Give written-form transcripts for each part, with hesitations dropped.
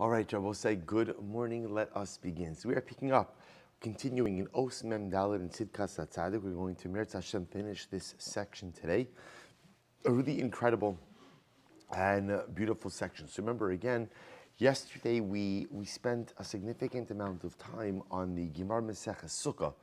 All right, Rabbi, say good morning. Let us begin. So we are picking up, continuing in Os Mem Dalet and Tzidkas Hatzaddik. We're going to Meretz Hashem finish this section today. A really incredible and beautiful section. So remember again, yesterday we spent a significant amount of time on the Gemara Maseches Sukkah,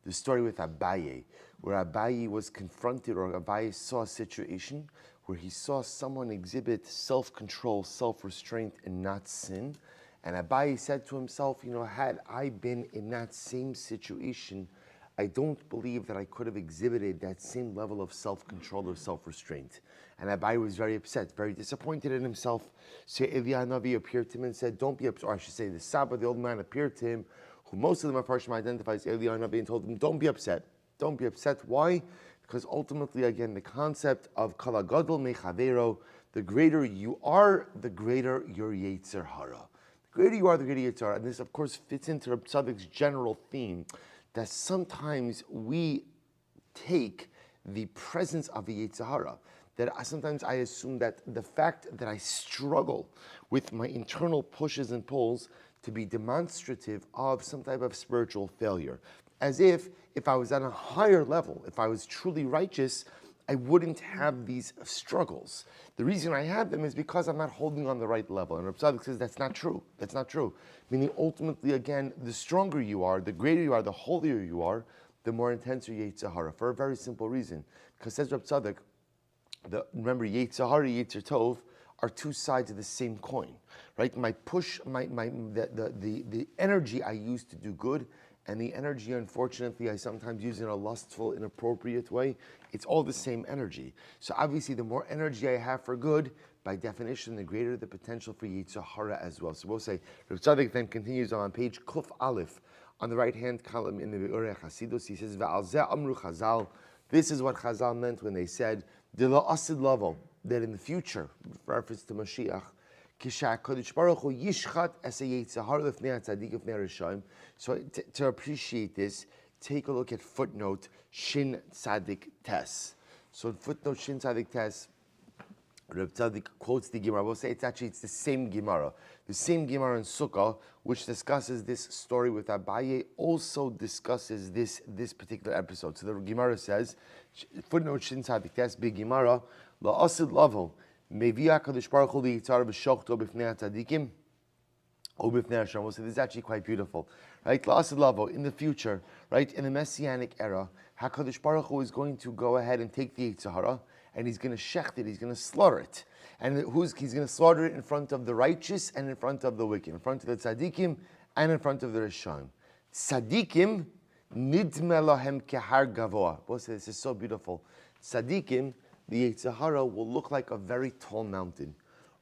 the story with Abaye, where Abaye was confronted, or Abaye saw a situation where he saw someone exhibit self-control, self-restraint, and not sin. And Abaye said to himself, had I been in that same situation, I don't believe that I could have exhibited that same level of self-control or self-restraint. And Abaye was very upset, very disappointed in himself. So Eliyahu Navi appeared to him and said, don't be upset, or I should say the Saba, the old man, appeared to him, who most of them are Parshim identifies Eliyahu Navi, and told him, don't be upset. Don't be upset. Why? Because ultimately, again, the concept of Kala Gadol Mechavero, the greater you are, the greater your Yetzer Hara. The greater you are, the greater Yetzer Hara. And this, of course, fits into Reb Tzaddik's general theme that sometimes we take the presence of the Yetzer Hara. That sometimes I assume that the fact that I struggle with my internal pushes and pulls to be demonstrative of some type of spiritual failure. As if I was at a higher level, if I was truly righteous, I wouldn't have these struggles. The reason I have them is because I'm not holding on the right level. And Reb Tzaddik says that's not true. That's not true. Meaning ultimately, again, the stronger you are, the greater you are, the holier you are, the more intense your Yetzer Hara. For a very simple reason. Because says Reb Tzaddik, remember Yetzer Hara, Yetzer Tov are two sides of the same coin, right? My push, the energy I use to do good, and the energy, unfortunately, I sometimes use in a lustful, inappropriate way. It's all the same energy. So obviously, the more energy I have for good, by definition, the greater the potential for Yetzer Hara as well. So we'll say, Rav Tzaddik then continues on page Kuf Aleph, on the right-hand column in the Be'orei Chasidus, he says, V'al zeh amru Chazal, this is what Chazal meant when they said, Dila asid lavo, that in the future, reference to Mashiach, so to appreciate this, take a look at footnote Shin Tzadik Tes. So in footnote Shin Tzadik Tes, Reb Tzaddik quotes the Gemara. We'll say it's the same Gemara. The same Gemara in Sukkah, which discusses this story with Abaye, also discusses this particular episode. So the Gemara says, footnote Shin Tzadik Tes, big Gemara, La Asid Lavo, Mevi HaKadosh Baruch Hu liyitzar b'shochto b'fnei hatzadikim or b'fnei Hashem. We'll say this is actually quite beautiful, right? La'asid lavo, in the future, right, in the Messianic era, HaKadosh Baruch Hu is going to go ahead and take the Yetzer Hara, and he's going to shecht it, he's going to slaughter it. And he's going to slaughter it in front of the righteous and in front of the wicked, in front of the tzadikim and in front of the Rishaim. Tzadikim nidme lahem kehar gavoa. We'll say this is so beautiful. Tzadikim, the Yetzer Hara will look like a very tall mountain.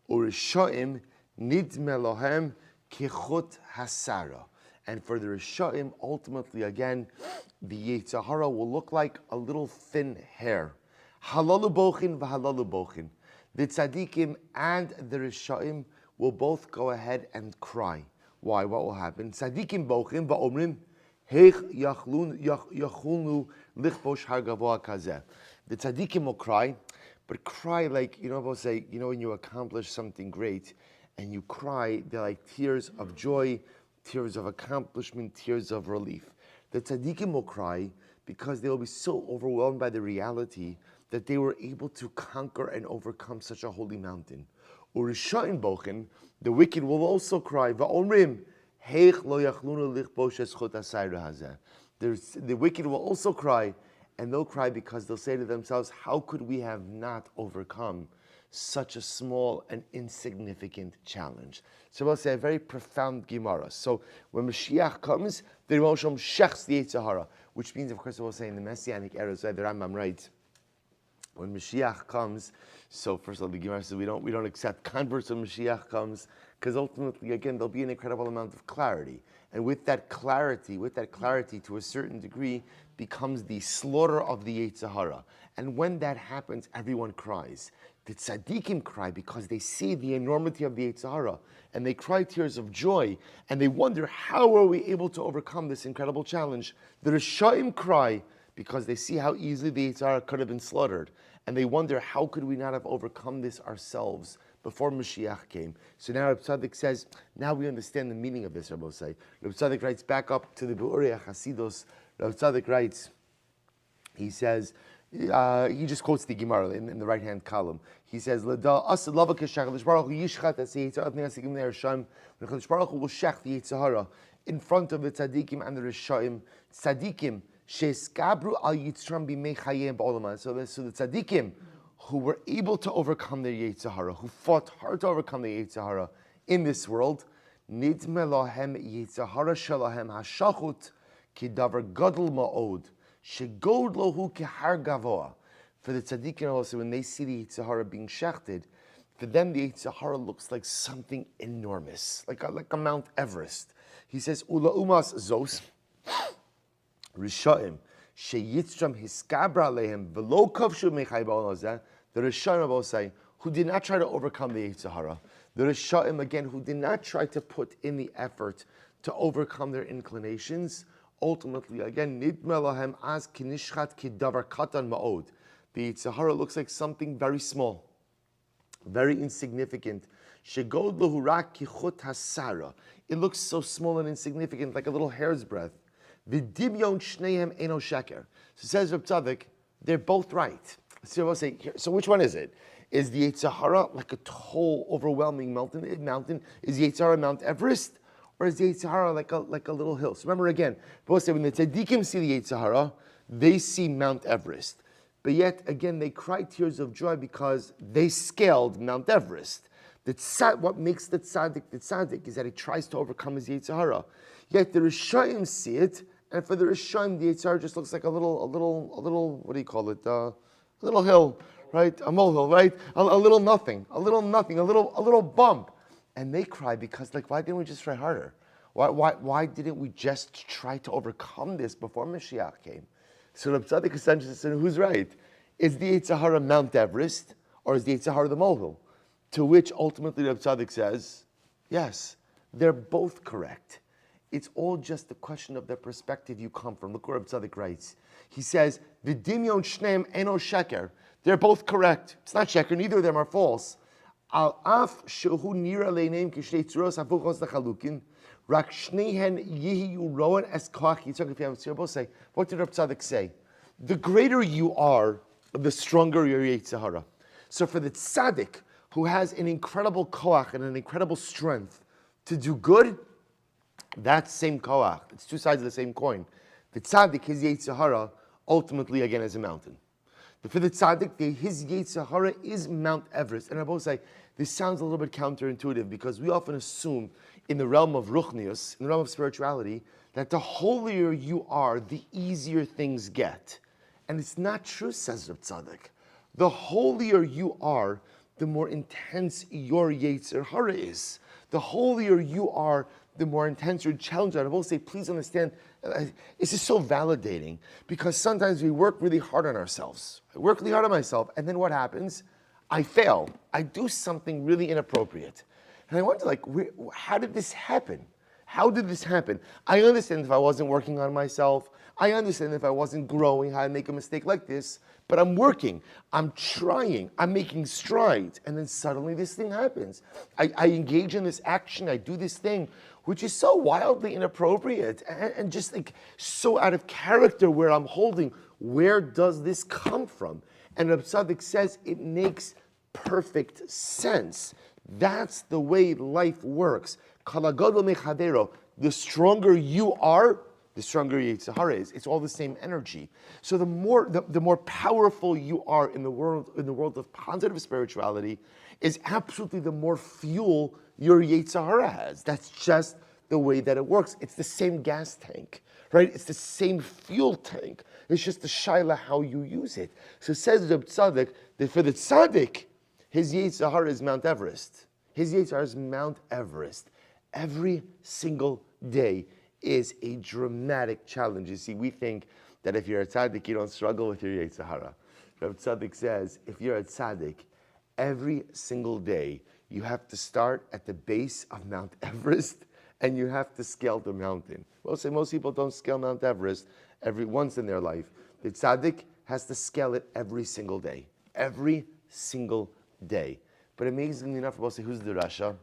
Urishaim nidme lohem kichut hasara. And for the Rishaim, ultimately again, the Yetzer Hara will look like a little thin hair. Halalu bochin v'halalu bochin. The tzadikim and the Rishaim will both go ahead and cry. Why? What will happen? Tzadikim bochin va'omrim heich yachulnu lichbosh har gavoa kazeh. The tzaddikim will cry, but cry like, we'll say, when you accomplish something great and you cry, they're like tears of joy, tears of accomplishment, tears of relief. The tzaddikim will cry because they will be so overwhelmed by the reality that they were able to conquer and overcome such a holy mountain. Urisha'in bochen, the wicked will also cry, va'omrim, heich lo yachlunu lichbosh eschot asayra hazeh. The wicked will also cry, and they'll cry because they'll say to themselves, how could we have not overcome such a small and insignificant challenge? So we'll say a very profound Gemara. So when Mashiach comes, the Rebbe Shalom shechs the Yetzer Hara, which means, of course, we'll say in the Messianic era, so the Rambam writes, when Mashiach comes, so first of all, the Gemara says we don't accept converts when Mashiach comes, because ultimately, again, there'll be an incredible amount of clarity. And with that clarity, to a certain degree, becomes the slaughter of the Yetzer Hara. And when that happens, everyone cries. The tzaddikim cry because they see the enormity of the Yetzer Hara, and they cry tears of joy, and they wonder, how are we able to overcome this incredible challenge? The Rishaim cry because they see how easily the Yetzer Hara could have been slaughtered, and they wonder, how could we not have overcome this ourselves before Mashiach came. So now Reb Tzaddik says, now we understand the meaning of this, Rabbi say. Reb Tzaddik writes back up to the Be'urei Chasidus. Reb Tzaddik writes, he says, he just quotes the Gemara in the right-hand column. He says, when the Baruch Hu will shech the Yitzhahara in front of the Tzaddikim and the Rishaim, Tzaddikim, she'eskabru al Yitzram b'mei chayim ba'olam. So the Tzaddikim who were able to overcome their Yitzhahara, who fought hard to overcome the Yitzhahara in this world, nidme lahem Yitzhahara shalahem hashachut ki davar gadol ma'od. Shegod lohu kehar gavoa. For the tzaddikim also, when they see the Yitzhahara being shechted, for them the Yitzhahara looks like something enormous, like a Mount Everest. He says, Ula umas zos, Rishaim, sheyitzram hiskabra lehem, velo kavshu mechai ba'olazeh, the Rishaim will say, who did not try to overcome the Yitzhahara. The Rishaim, again, who did not try to put in the effort to overcome their inclinations, ultimately, again, nidme lahem az kinishchat ki davar katan ma'od. The Yitzhahara looks like something very small, very insignificant. Shegod lahu rak ki chut hasara. It looks so small and insignificant, like a little hair's breadth. V'dimyon shnehem eno sheker. So says Reb Tzaddik, they're both right. So I'll say, so which one is it? Is the Yitzhahara like a tall, overwhelming mountain? Is the Yitzhahara Mount Everest? Or is the Yitzhahara like a little hill? So remember again, both say when the tzaddikim see the Yitzhahara, they see Mount Everest. But yet again, they cry tears of joy because they scaled Mount Everest. What makes the tzaddik is that he tries to overcome his Yitzhahara. Yet the Rishaim see it, and for the Rishaim, the Yitzhahara just looks like a little, what do you call it? A little hill, right? A molehill, right? A little nothing, a little bump. And they cry because, why didn't we just try harder? Why didn't we just try to overcome this before Mashiach came? So Reb Tzaddik essentially said, who's right? Is the Yitzhahara Mount Everest, or is the Yitzhahara the molehill? To which ultimately Reb Tzaddik says, yes, they're both correct. It's all just a question of the perspective you come from. Look where Reb Tzaddik writes. He says, V'dimyon shneim eno sheker. They're both correct. It's not sheker, neither of them are false. Al af shehu nira leineim kishnei tzuros hafuchos lechalukin. Rak shneihen yihiyu roan es koach yitzhak. If you have a say, what did Reb Tzaddik say? The greater you are, the stronger your Yitzhahara. So for the tzaddik, who has an incredible koach and an incredible strength to do good, that same koach, it's two sides of the same coin. The tzaddik, his Yitzhahara, ultimately again is a mountain. But for the tzaddik, his Yitzhahara is Mount Everest. And I both say, this sounds a little bit counterintuitive because we often assume in the realm of ruchnius, in the realm of spirituality, that the holier you are, the easier things get. And it's not true, says Reb Tzaddik. The holier you are, the more intense your Yitzhahara is. The holier you are, the more intense your challenge. And I will say, please understand, this is so validating because sometimes we work really hard on ourselves. I work really hard on myself, and then what happens? I fail. I do something really inappropriate. And I wonder, how did this happen? How did this happen? I understand if I wasn't working on myself. I understand if I wasn't growing, how I make a mistake like this. But I'm working. I'm trying. I'm making strides. And then suddenly this thing happens. I engage in this action. I do this thing, which is so wildly inappropriate and just so out of character where I'm holding. Where does this come from? And Reb Tzaddik says it makes perfect sense. That's the way life works. The stronger you are, the stronger Yitzhahara is. It's all the same energy. So the more powerful you are in the world of positive spirituality, is absolutely the more fuel your Yitzhahara has. That's just the way that it works. It's the same gas tank, right? It's the same fuel tank. It's just the shaila how you use it. So it says Reb Tzaddik that for the tzaddik, his Yitzhahara is Mount Everest. His Yitzhahara is Mount Everest. Every single day is a dramatic challenge. You see, we think that if you're a tzaddik, you don't struggle with your Yitzhahara. Reb Tzaddik says, if you're a tzaddik, every single day you have to start at the base of Mount Everest and you have to scale the mountain. Well, say most people don't scale Mount Everest every once in their life. The tzaddik has to scale it every single day. Every single day. But amazingly enough, we'll say, who's the Rasha?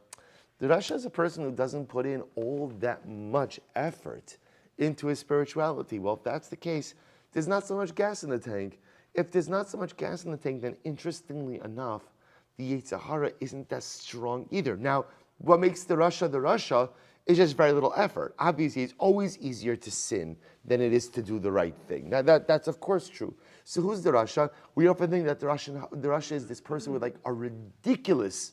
The Rasha is a person who doesn't put in all that much effort into his spirituality. Well, if that's the case, there's not so much gas in the tank. If there's not so much gas in the tank, then interestingly enough, the Yetzer Hara isn't that strong either. Now, what makes the Rasha is just very little effort. Obviously, it's always easier to sin than it is to do the right thing. Now, that's of course true. So who's the Rasha? We often think that the Rasha is this person with like a ridiculous,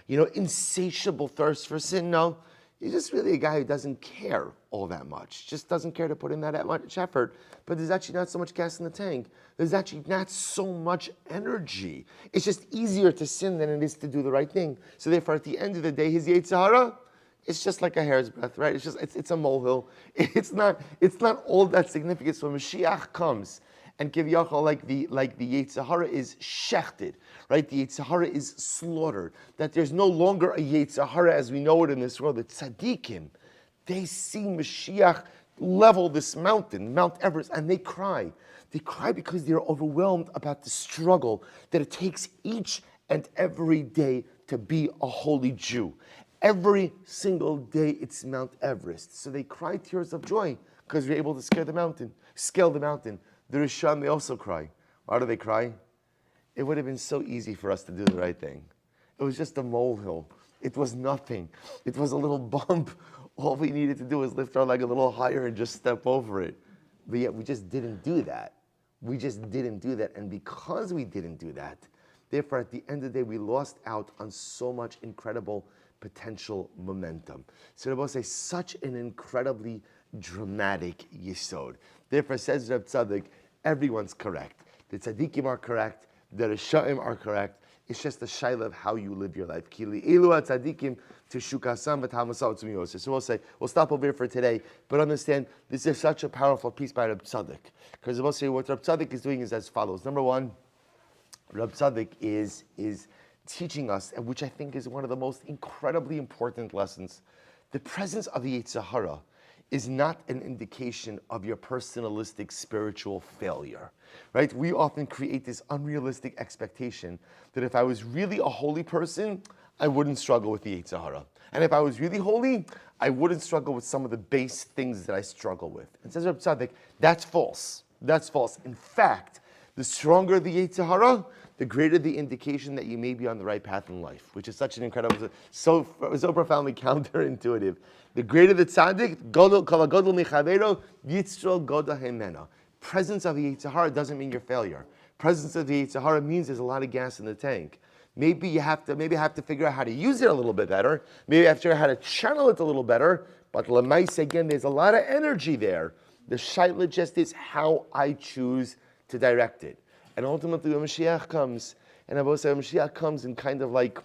insatiable thirst for sin. No, he's just really a guy who doesn't care all that much. Just doesn't care to put in that much effort. But there's actually not so much gas in the tank. There's actually not so much energy. It's just easier to sin than it is to do the right thing. So therefore, at the end of the day, his Yetzer Hara, it's just like a hair's breadth, right? It's a molehill. It's not all that significant. So when Mashiach comes, and Kiviyachal, like the Yetzer Hara is shechted, right? The Yetzer Hara is slaughtered. That there's no longer a Yetzer Hara as we know it in this world. The tzaddikim, they see Mashiach level this mountain, Mount Everest, and they cry. They cry because they're overwhelmed about the struggle that it takes each and every day to be a holy Jew. Every single day it's Mount Everest. So they cry tears of joy because they're able to scale the mountain. The Rishon, they also cry. Why do they cry? It would have been so easy for us to do the right thing. It was just a molehill. It was nothing. It was a little bump. All we needed to do was lift our leg a little higher and just step over it. But yet we just didn't do that. And because we didn't do that, therefore at the end of the day, we lost out on so much incredible potential momentum. So Rabbi say such an incredibly dramatic yisod. Therefore, says Reb Tzaddik, everyone's correct. The tzaddikim are correct. The Rishaim are correct. It's just a shaila of how you live your life. Kili elu tzaddikim teshukasam v'tamasal tzumiyos. So we'll stop over here for today. But understand, this is such a powerful piece by Reb Tzaddik. Because we'll say what Reb Tzaddik is doing is as follows. Number one, Reb Tzaddik is teaching us, and which I think is one of the most incredibly important lessons. The presence of the Yetzer Hara is not an indication of your personalistic spiritual failure, right? We often create this unrealistic expectation that if I was really a holy person, I wouldn't struggle with the Yetzer Hara. And if I was really holy, I wouldn't struggle with some of the base things that I struggle with. And says Reb Tzaddik, that's false. That's false. In fact, the stronger the Yetzer Hara, the greater the indication that you may be on the right path in life, which is such an incredible, so profoundly counterintuitive. The greater the tzaddik, presence of the Yetzer Hara doesn't mean your failure. Presence of the Yetzer Hara means there's a lot of gas in the tank. Maybe you have to figure out how to use it a little bit better. Maybe you have to figure out how to channel it a little better. But l'maisa, again, there's a lot of energy there. The shaila just is how I choose to direct it. And ultimately, when Mashiach comes, and I will say, when Mashiach comes, and kind of like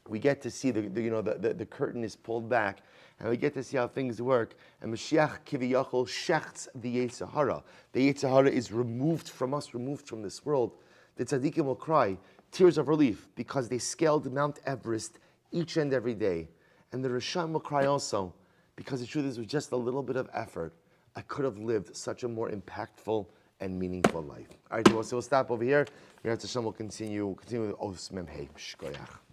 we get to see the curtain is pulled back, and we get to see how things work. And Mashiach kiviyachol shechts the Yetzer Hara. The Yetzer Hara is removed from us, removed from this world. The tzaddikim will cry tears of relief because they scaled Mount Everest each and every day. And the Rishon will cry also because the truth is, with just a little bit of effort, I could have lived such a more impactful and meaningful life. All right, so we'll stop over here. Hashem will continue with Os Mem Hey. Shkoyach.